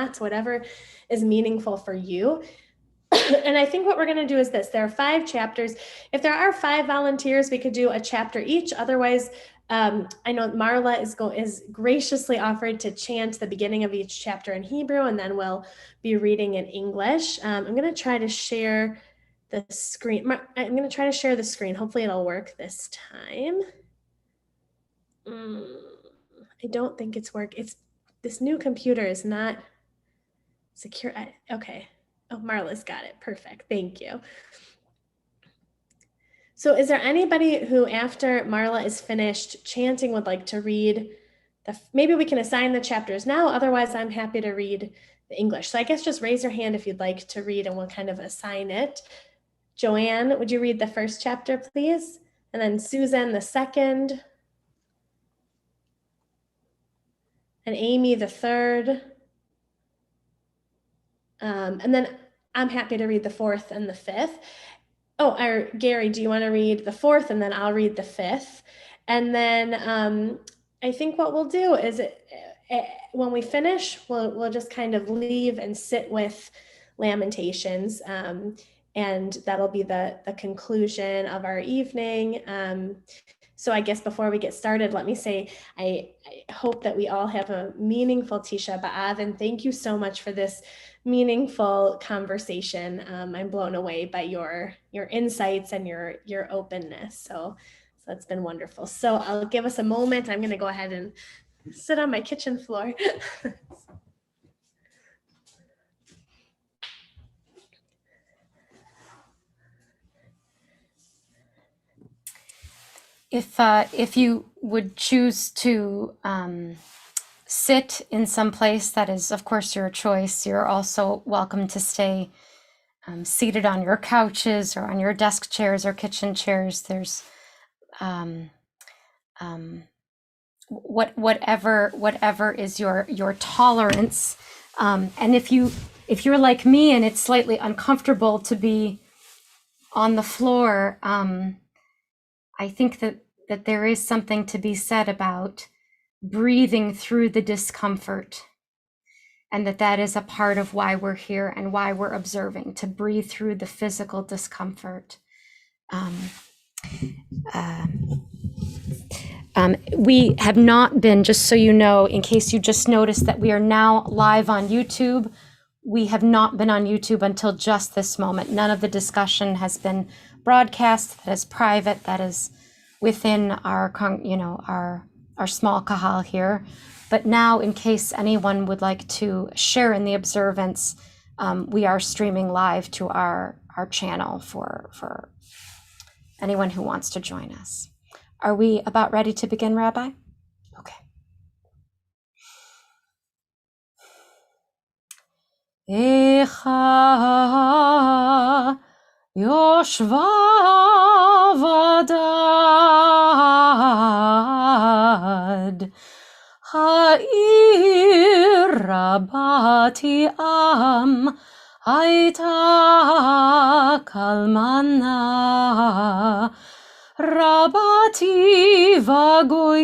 thoughts, whatever is meaningful for you. And I think what we're going to do is this. There are 5 chapters. If there are 5 volunteers, we could do a chapter each. Otherwise, I know Marla is graciously offered to chant the beginning of each chapter in Hebrew, and then we'll be reading in English. I'm going to try to share the screen. I'm going to try to share the screen. Hopefully it'll work this time. I don't think it's this new computer is not secure. Okay. Oh, Marla's got it. Perfect. Thank you. So is there anybody who, after Marla is finished chanting, would like to read maybe we can assign the chapters now. Otherwise, I'm happy to read the English. So I guess just raise your hand if you'd like to read and we'll kind of assign it. Joanne, would you read the first chapter, please? And then Susan, the second. And Amy, the third. And then I'm happy to read the fourth and the fifth. Oh, Gary, do you want to read the fourth and then I'll read the fifth? And then I think what we'll do is when we finish, we'll just kind of leave and sit with Lamentations. And that'll be the conclusion of our evening. So I guess before we get started, let me say, I hope that we all have a meaningful Tisha B'Av, and thank you so much for this meaningful conversation. I'm blown away by your insights and your openness. So it's been wonderful. So I'll give us a moment. I'm going to go ahead and sit on my kitchen floor. If you would choose to sit in some place that is, of course, your choice, you're also welcome to stay seated on your couches or on your desk chairs or kitchen chairs. There's whatever is your tolerance. And if you're like me and it's slightly uncomfortable to be on the floor, I think that there is something to be said about breathing through the discomfort, and that is a part of why we're here and why we're observing, to breathe through the physical discomfort. We have not been, just so you know, in case you just noticed that we are now live on YouTube, we have not been on YouTube until just this moment. None of the discussion has been broadcast. That is private. That is within our small kahal here. But now, in case anyone would like to share in the observance, we are streaming live to our channel for anyone who wants to join us. Are we about ready to begin, Rabbi? Okay. Echa yoshva vadad ha'ir rabati am haita kalmana Rabati vagoyim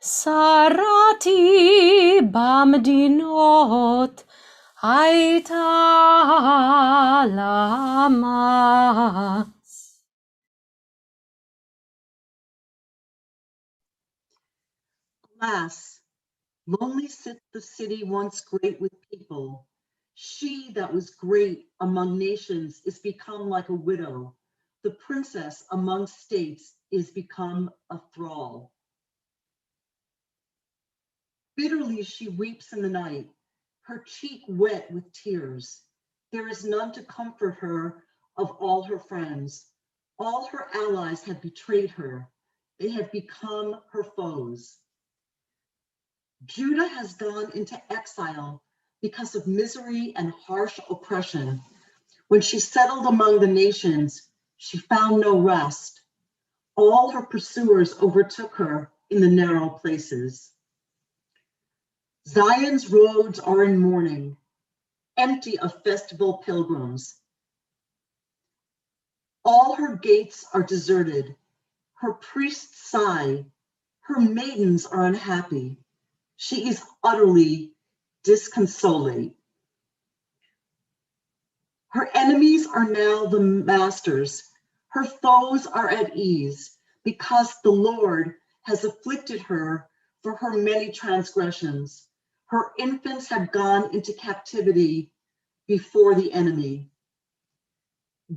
sarati bamdinot haita lamas. Alas, lonely sits the city once great with people. She that was great among nations is become like a widow. The princess among states is become a thrall. Bitterly she weeps in the night, her cheek wet with tears. There is none to comfort her of all her friends. All her allies have betrayed her. They have become her foes. Judah has gone into exile because of misery and harsh oppression. When she settled among the nations, she found no rest. All her pursuers overtook her in the narrow places. Zion's roads are in mourning, empty of festival pilgrims. All her gates are deserted. Her priests sigh. Her maidens are unhappy. She is utterly disconsolate. Her enemies are now the masters. Her foes are at ease because the Lord has afflicted her for her many transgressions. Her infants have gone into captivity before the enemy.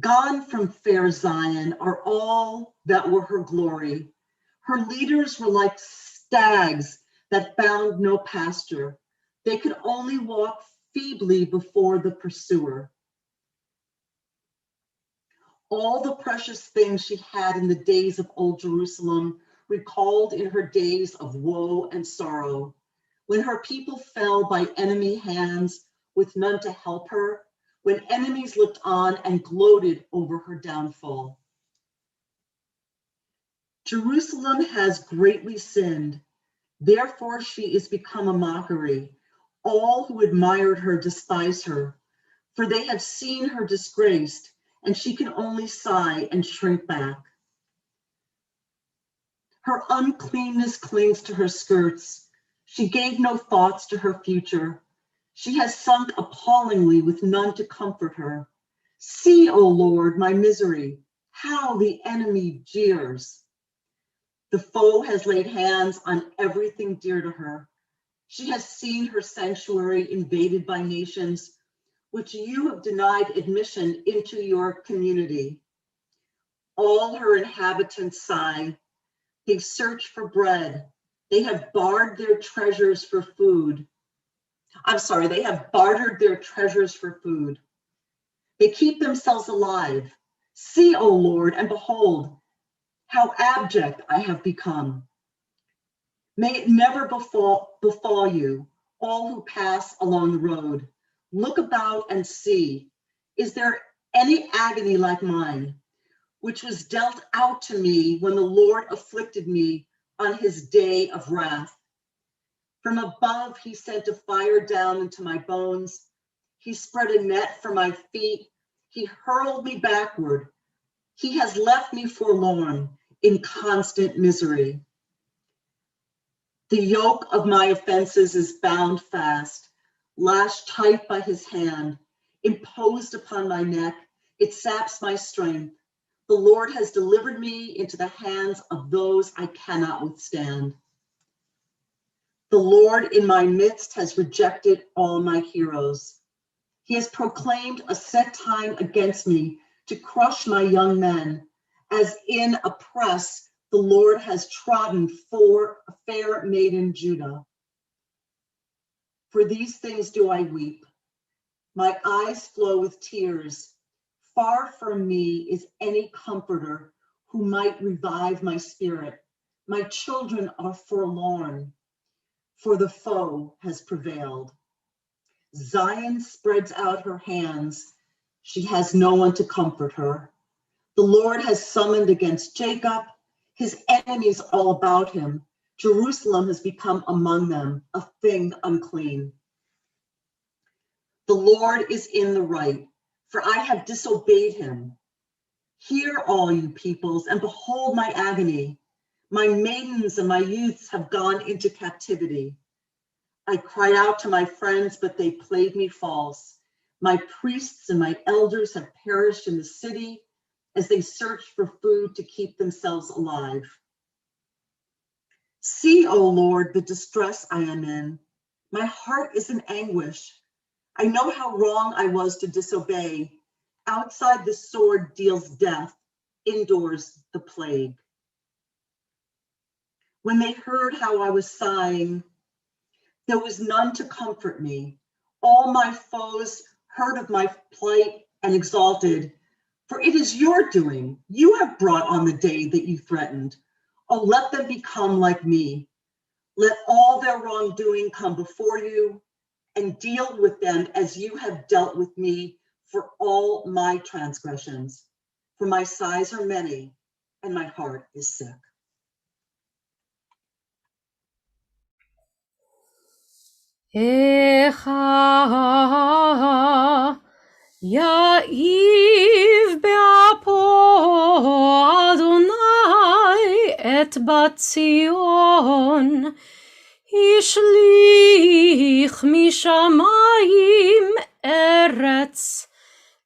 Gone from fair Zion are all that were her glory. Her leaders were like stags that found no pasture. They could only walk feebly before the pursuer. All the precious things she had in the days of old Jerusalem recalled in her days of woe and sorrow, when her people fell by enemy hands with none to help her, when enemies looked on and gloated over her downfall. Jerusalem has greatly sinned, therefore she is become a mockery. All who admired her despise her, for they have seen her disgraced, and she can only sigh and shrink back. Her uncleanness clings to her skirts. She gave no thoughts to her future. She has sunk appallingly with none to comfort her. See, O Lord, my misery, how the enemy jeers. The foe has laid hands on everything dear to her. She has seen her sanctuary invaded by nations, which you have denied admission into your community. All her inhabitants sigh. They search for bread. They have bartered their treasures for food. They have bartered their treasures for food. They keep themselves alive. See, O Lord, and behold, how abject I have become. May it never befall you, all who pass along the road. Look about and see, is there any agony like mine, which was dealt out to me when the Lord afflicted me on his day of wrath? From above, he sent a fire down into my bones. He spread a net for my feet. He hurled me backward. He has left me forlorn in constant misery. The yoke of my offenses is bound fast, lashed tight by his hand, imposed upon my neck. It saps my strength. The Lord has delivered me into the hands of those I cannot withstand. The Lord in my midst has rejected all my heroes. He has proclaimed a set time against me to crush my young men. As in a press, the Lord has trodden for a fair maiden Judah. For these things do I weep. My eyes flow with tears. Far from me is any comforter who might revive my spirit. My children are forlorn, for the foe has prevailed. Zion spreads out her hands. She has no one to comfort her. The Lord has summoned against Jacob, his enemies all about him. Jerusalem has become among them a thing unclean. The Lord is in the right, for I have disobeyed him. Hear, all you peoples, and behold my agony. My maidens and my youths have gone into captivity. I cried out to my friends, but they played me false. My priests and my elders have perished in the city as they searched for food to keep themselves alive. See, O Lord, the distress I am in. My heart is in anguish. I know how wrong I was to disobey. Outside the sword deals death, indoors the plague. When they heard how I was sighing, there was none to comfort me. All my foes heard of my plight and exalted, for it is your doing. You have brought on the day that you threatened. Oh, let them become like me. Let all their wrongdoing come before you, and deal with them as you have dealt with me for all my transgressions. For my sighs are many, and my heart is sick. Echa Yaiv be'apo Adonai et bat Zion השליך משמיים ארץ,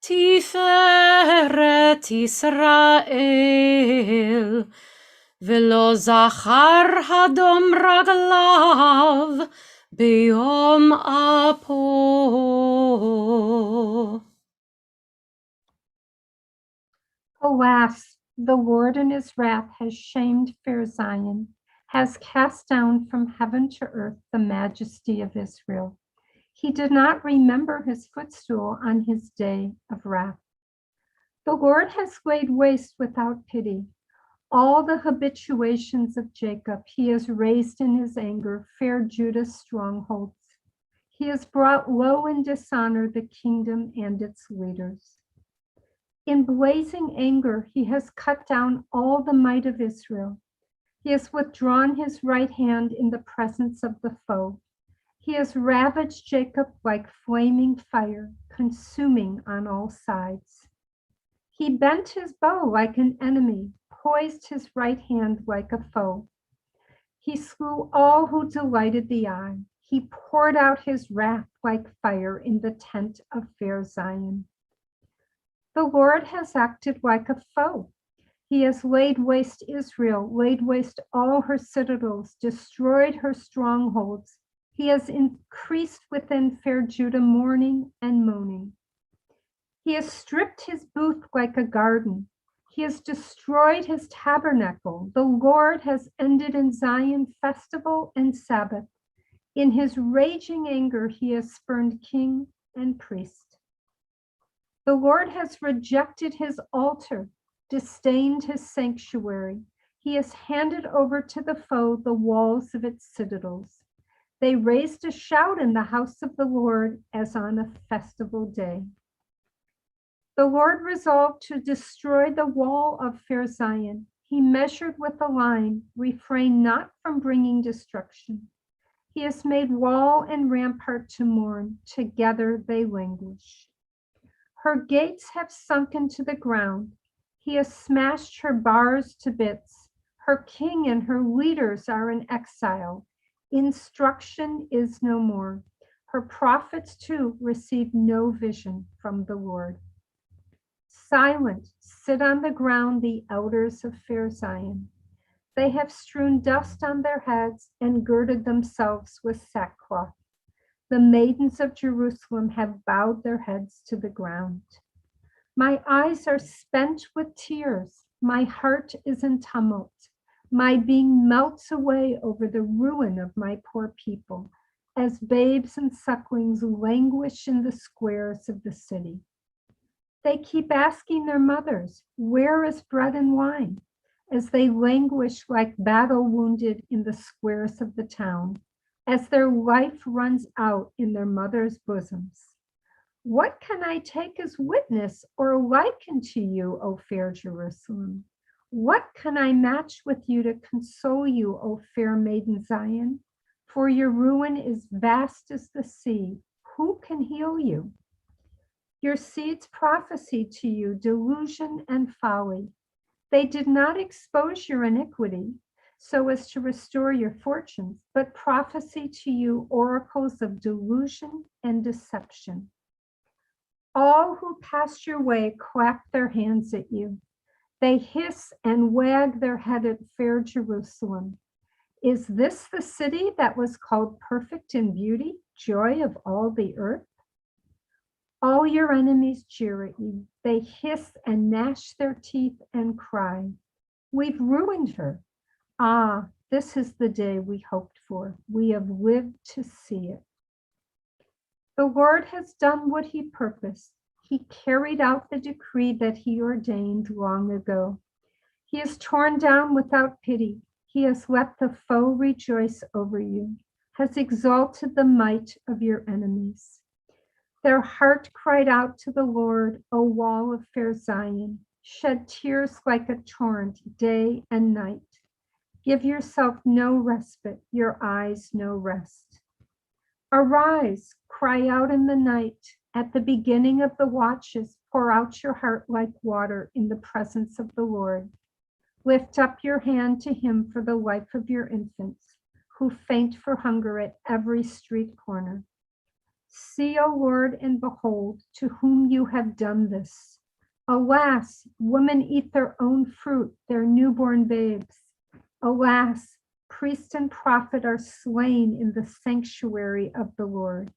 תפארת ישראל, ולא זכר אדום רגליו ביום אפו. Alas, the Lord in his wrath has shamed fair Zion, has cast down from heaven to earth the majesty of Israel. He did not remember his footstool on his day of wrath. The Lord has laid waste without pity all the habituations of Jacob. He has raised in his anger fair Judah's strongholds. He has brought low in dishonor the kingdom and its leaders. In blazing anger, he has cut down all the might of Israel. He has withdrawn his right hand in the presence of the foe. He has ravaged Jacob like flaming fire, consuming on all sides. He bent his bow like an enemy, poised his right hand like a foe. He slew all who delighted the eye. He poured out his wrath like fire in the tent of fair Zion. The Lord has acted like a foe. He has laid waste Israel, laid waste all her citadels, destroyed her strongholds. He has increased within fair Judah mourning and moaning. He has stripped his booth like a garden. He has destroyed his tabernacle. The Lord has ended in Zion festival and Sabbath. In his raging anger, he has spurned king and priest. The Lord has rejected his altar, disdained his sanctuary. He has handed over to the foe the walls of its citadels. They raised a shout in the house of the Lord as on a festival day. The Lord resolved to destroy the wall of fair Zion. He measured with a line, refrained not from bringing destruction. He has made wall and rampart to mourn. Together they languish. Her gates have sunken to the ground. He has smashed her bars to bits. Her king and her leaders are in exile. Instruction is no more. Her prophets too receive no vision from the Lord. Silent sit on the ground the elders of fair Zion. They have strewn dust on their heads and girded themselves with sackcloth. The maidens of Jerusalem have bowed their heads to the ground. My eyes are spent with tears. My heart is in tumult. My being melts away over the ruin of my poor people, as babes and sucklings languish in the squares of the city. They keep asking their mothers, "Where is bread and wine?" as they languish like battle wounded in the squares of the town, as their life runs out in their mothers' bosoms. What can I take as witness or liken to you, O fair Jerusalem? What can I match with you to console you, O fair maiden Zion? For your ruin is vast as the sea. Who can heal you? Your seeds prophesy to you delusion and folly. They did not expose your iniquity so as to restore your fortunes, but prophesy to you oracles of delusion and deception. All who pass your way clap their hands at you. They hiss and wag their head at fair Jerusalem. Is this the city that was called perfect in beauty, joy of all the earth? All your enemies jeer at you. They hiss and gnash their teeth and cry, "We've ruined her. Ah, this is the day we hoped for. We have lived to see it." The Lord has done what he purposed. He carried out the decree that he ordained long ago. He has torn down without pity. He has let the foe rejoice over you, has exalted the might of your enemies. Their heart cried out to the Lord, O wall of fair Zion, shed tears like a torrent day and night. Give yourself no respite, your eyes no rest. Arise, cry out in the night. At the beginning of the watches, pour out your heart like water in the presence of the Lord. Lift up your hand to him for the life of your infants, who faint for hunger at every street corner. See, O Lord, and behold, to whom you have done this. Alas, women eat their own fruit, their newborn babes. Alas, priest and prophet are slain in the sanctuary of the Lord.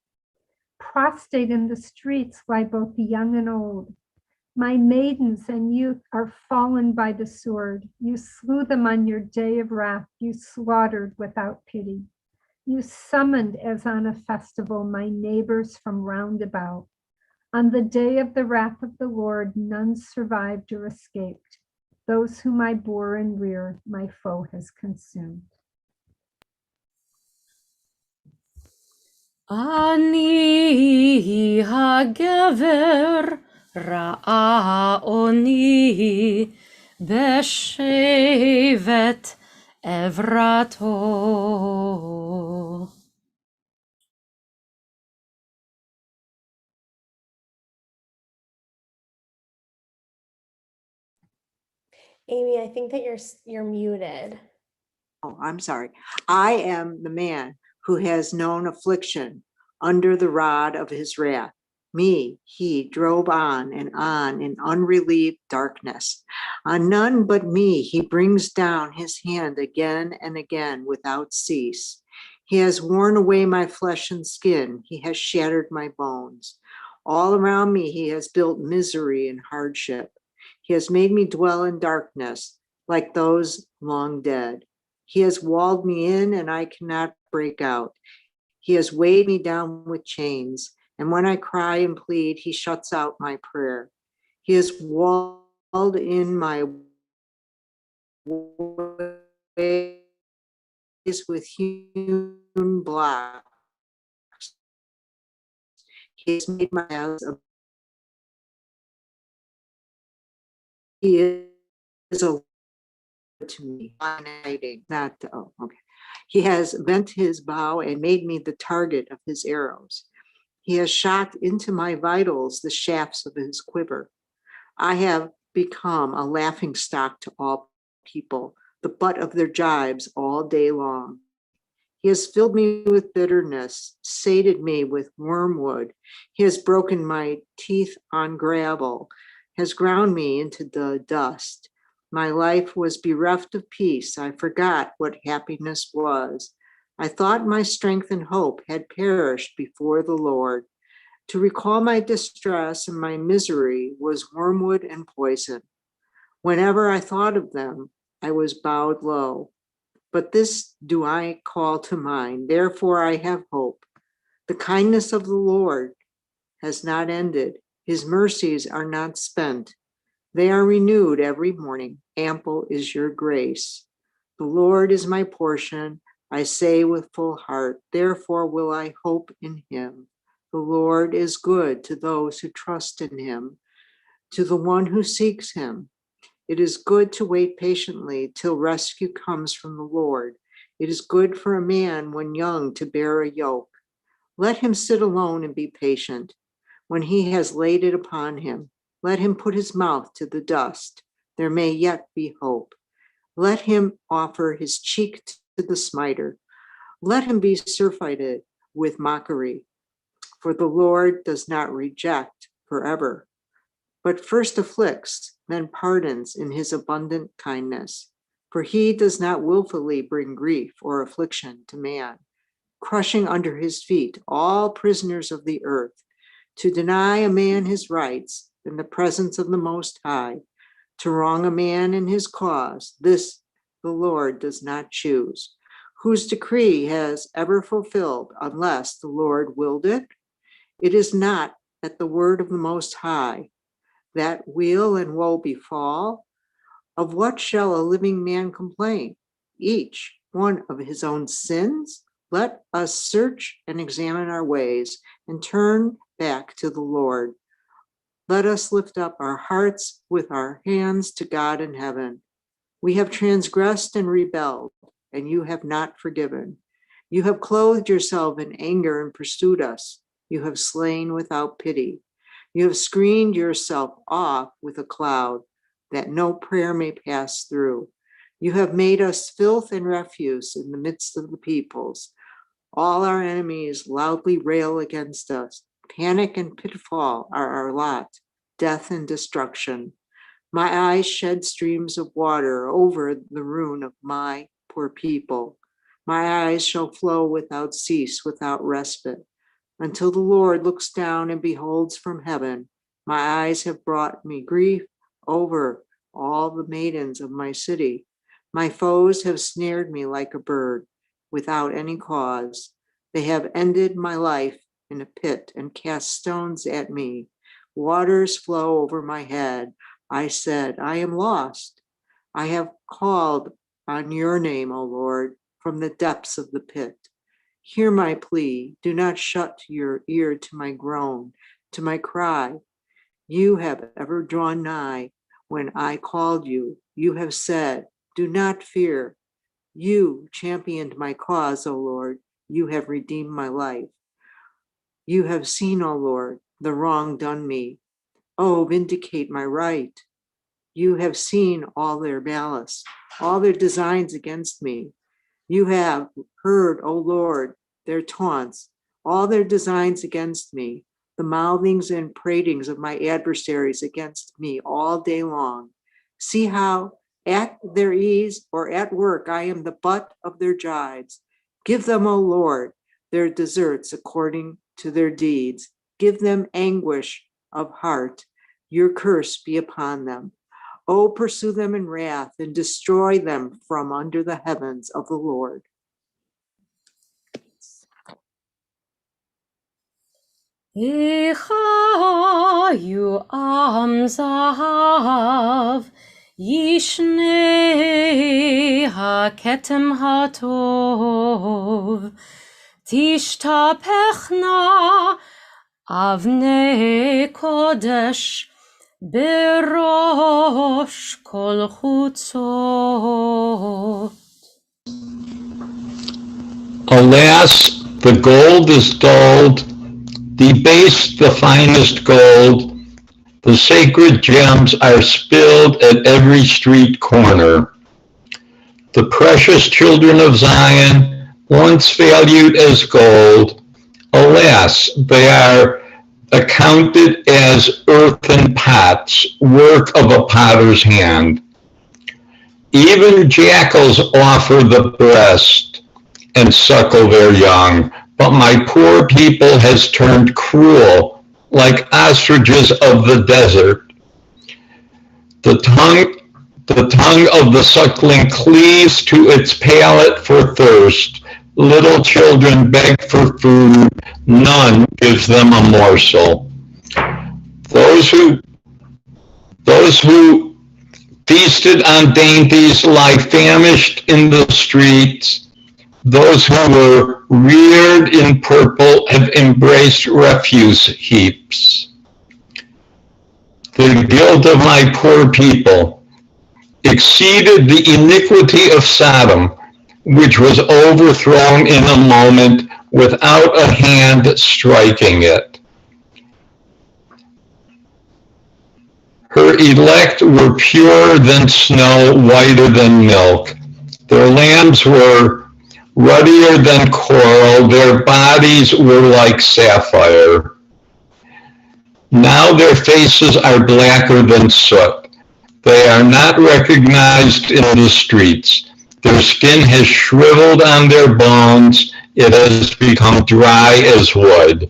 Prostrate in the streets lie both young and old. My maidens and youth are fallen by the sword. You slew them on your day of wrath. You slaughtered without pity. You summoned as on a festival my neighbors from round about. On the day of the wrath of the Lord, none survived or escaped. Those whom I bore in rear, my foe has consumed. Ani hagever ra'a oni beshevet evrato. Amy, I think that you're muted. Oh, I'm sorry. I am the man who has known affliction under the rod of his wrath. Me, he drove on and on in unrelieved darkness. On none but me, he brings down his hand again and again without cease. He has worn away my flesh and skin. He has shattered my bones. All around me, he has built misery and hardship. He has made me dwell in darkness like those long dead. He has walled me in and I cannot break out. He has weighed me down with chains. And when I cry and plead, he shuts out my prayer. He has walled in my ways with hewn blocks. He has made my paths a he is a to me, not okay. He has bent his bow and made me the target of his arrows. He has shot into my vitals the shafts of his quiver. I have become a laughing stock to all people, the butt of their jibes all day long. He has filled me with bitterness, sated me with wormwood. He has broken my teeth on gravel, has ground me into the dust. My life was bereft of peace. I forgot what happiness was. I thought my strength and hope had perished before the Lord. To recall my distress and my misery was wormwood and poison. Whenever I thought of them, I was bowed low. But this do I call to mind, therefore I have hope. The kindness of the Lord has not ended. His mercies are not spent. They are renewed every morning. Ample is your grace. The Lord is my portion. I say with full heart, therefore will I hope in him. The Lord is good to those who trust in him, to the one who seeks him. It is good to wait patiently till rescue comes from the Lord. It is good for a man when young to bear a yoke. Let him sit alone and be patient. When he has laid it upon him, let him put his mouth to the dust. There may yet be hope. Let him offer his cheek to the smiter. Let him be surfeited with mockery. For the Lord does not reject forever, but first afflicts, then pardons in his abundant kindness. For he does not willfully bring grief or affliction to man, crushing under his feet all prisoners of the earth, to deny a man his rights in the presence of the Most High, to wrong a man in his cause. This the Lord does not choose, whose decree has ever fulfilled, unless the Lord willed it. It is not at the word of the Most High that weal and woe befall. Of what shall a living man complain? Each one of his own sins? Let us search and examine our ways and turn back to the Lord. Let us lift up our hearts with our hands to God in heaven. We have transgressed and rebelled, and you have not forgiven. You have clothed yourself in anger and pursued us. You have slain without pity. You have screened yourself off with a cloud that no prayer may pass through. You have made us filth and refuse in the midst of the peoples. All our enemies loudly rail against us. Panic and pitfall are our lot, death and destruction. My eyes shed streams of water over the ruin of my poor people. My eyes shall flow without cease, without respite, until the Lord looks down and beholds from heaven. My eyes have brought me grief over all the maidens of my city. My foes have snared me like a bird without any cause. They have ended my life in a pit and cast stones at me. Waters flow over my head. I said, I am lost. I have called on your name, O Lord, from the depths of the pit. Hear my plea. Do not shut your ear to my groan, to my cry. You have ever drawn nigh when I called you. You have said, do not fear. You championed my cause, O Lord. You have redeemed my life. You have seen, O Lord, the wrong done me. Oh, vindicate my right. You have seen all their malice, all their designs against me. You have heard, O Lord, their taunts, all their designs against me, the mouthings and pratings of my adversaries against me all day long. See how at their ease or at work I am the butt of their jibes. Give them, O Lord, their deserts according to their deeds. Give them anguish of heart. Your curse be upon them. Oh, pursue them in wrath and destroy them from under the heavens of the Lord. Ichayu am zahav yishne haketem hatov tishtapechna avne kodesh berosh kol chutzot. Alas, the gold is dulled, debased the finest gold, the sacred gems are spilled at every street corner. The precious children of Zion, once valued as gold, alas, they are accounted as earthen pots, work of a potter's hand. Even jackals offer the breast and suckle their young, but my poor people has turned cruel, like ostriches of the desert. The tongue of the suckling cleaves to its palate for thirst. Little children beg for food, none gives them a morsel. Those who feasted on dainties lie famished in the streets. Those who were reared in purple have embraced refuse heaps. The guilt of my poor people exceeded the iniquity of Sodom, which was overthrown in a moment without a hand striking it. Her elect were purer than snow, whiter than milk. Their lambs were ruddier than coral, their bodies were like sapphire. Now their faces are blacker than soot. They are not recognized in the streets. Their skin has shriveled on their bones. It has become dry as wood.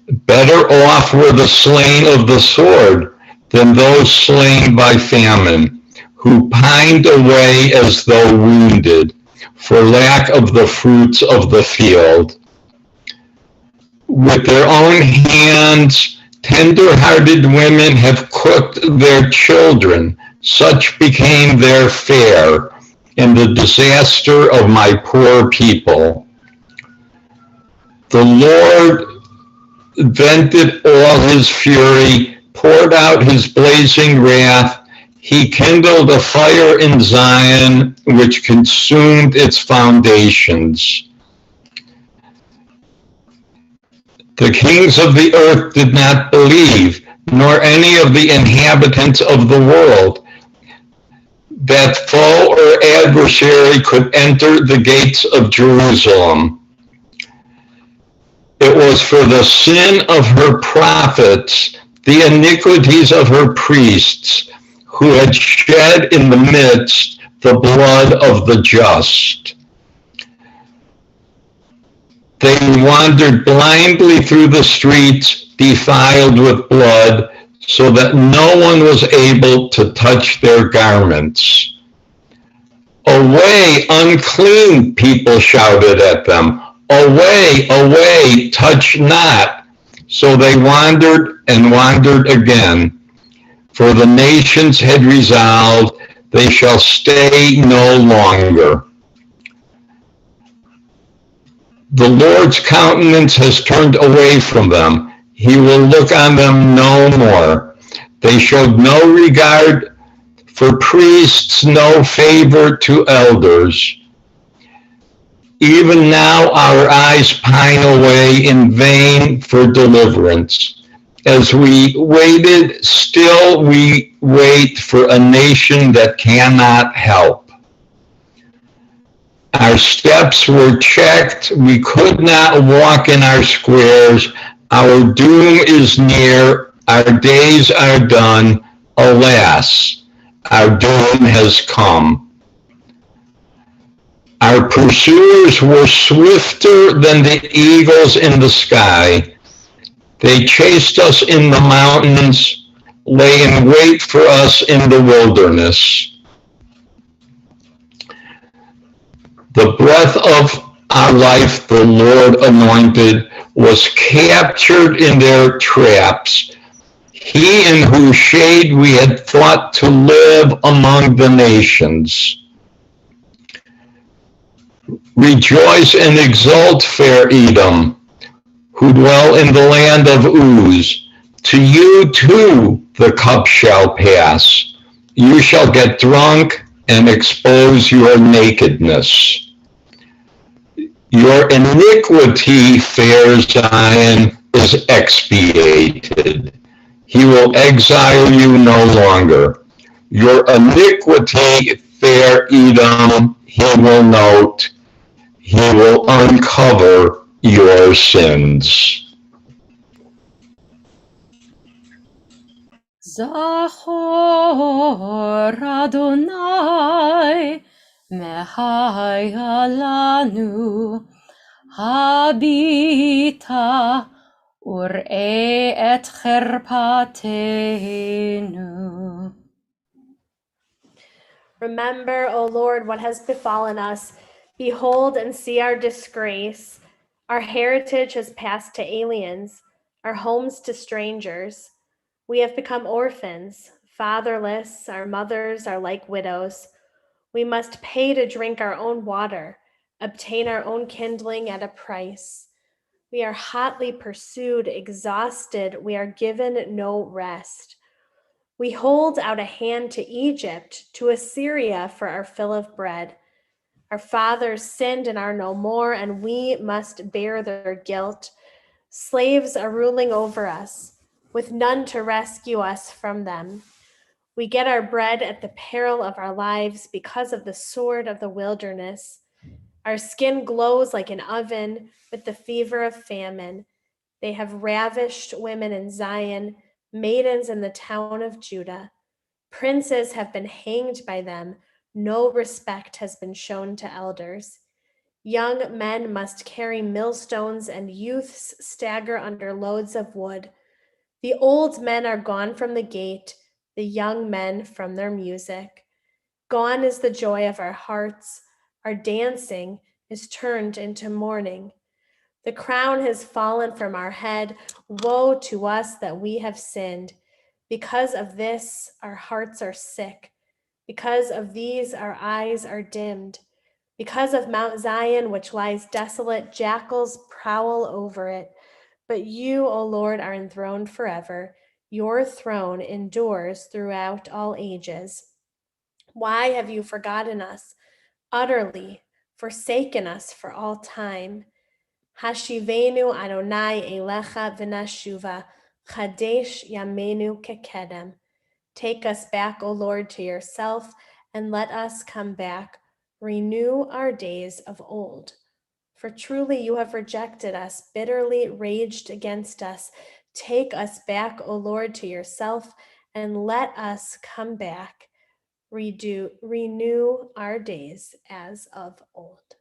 Better off were the slain of the sword than those slain by famine, who pined away as though wounded, for lack of the fruits of the field. With their own hands, tender-hearted women have cooked their children. Such became their fare in the disaster of my poor people. The Lord vented all his fury, poured out his blazing wrath. He kindled a fire in Zion, which consumed its foundations. The kings of the earth did not believe, nor any of the inhabitants of the world. that foe or adversary could enter the gates of Jerusalem. It was for the sin of her prophets, the iniquities of her priests, who had shed in the midst the blood of the just. They wandered blindly through the streets, defiled with blood, so that no one was able to touch their garments. Away, unclean, people shouted at them. Away, away, touch not. So they wandered and wandered again. For the nations had resolved, they shall stay no longer. The Lord's countenance has turned away from them. He will look on them no more. They showed no regard for priests, no favor to elders. Even now our eyes pine away in vain for deliverance. As we waited, still we wait for a nation that cannot help. Our steps were checked. We could not walk in our squares. Our doom is near. Our days are done. Alas, our doom has come. Our pursuers were swifter than the eagles in the sky. They chased us in the mountains, lay in wait for us in the wilderness. The breath of our life, the Lord anointed, was captured in their traps. He in whose shade we had thought to live among the nations. Rejoice and exult, fair Edom, who dwell in the land of Uz. To you too the cup shall pass. You shall get drunk and expose your nakedness. Your iniquity, fair Zion, is expiated. He will exile you no longer. Your iniquity, fair Edom, he will note. He will uncover your sins. Zachor Adonai Mehaya lanu Habita Ur'e et cherpatenu. Remember, O Lord, what has befallen us. Behold and see our disgrace. Our heritage has passed to aliens, our homes to strangers. We have become orphans, fatherless. Our mothers are like widows. We must pay to drink our own water, obtain our own kindling at a price. We are hotly pursued, exhausted. We are given no rest. We hold out a hand to Egypt, to Assyria for our fill of bread. Our fathers sinned and are no more, and we must bear their guilt. Slaves are ruling over us, with none to rescue us from them. We get our bread at the peril of our lives because of the sword of the wilderness. Our skin glows like an oven with the fever of famine. They have ravished women in Zion, maidens in the town of Judah. Princes have been hanged by them. No respect has been shown to elders. Young men must carry millstones, and youths stagger under loads of wood. The old men are gone from the gate, the young men from their music. Gone is the joy of our hearts. Our dancing is turned into mourning. The crown has fallen from our head. Woe to us that we have sinned. Because of this, our hearts are sick. Because of these, our eyes are dimmed. Because of Mount Zion, which lies desolate, jackals prowl over it. But you, O Lord, are enthroned forever. Your throne endures throughout all ages. Why have you forgotten us, utterly forsaken us for all time? Hashivenu Adonai elecha v'nashuva, chadesh yamenu kekedem. Take us back, O Lord, to yourself, and let us come back, renew our days of old. For truly you have rejected us, bitterly raged against us. Take us back, O Lord, to yourself, and let us come back, renew our days as of old.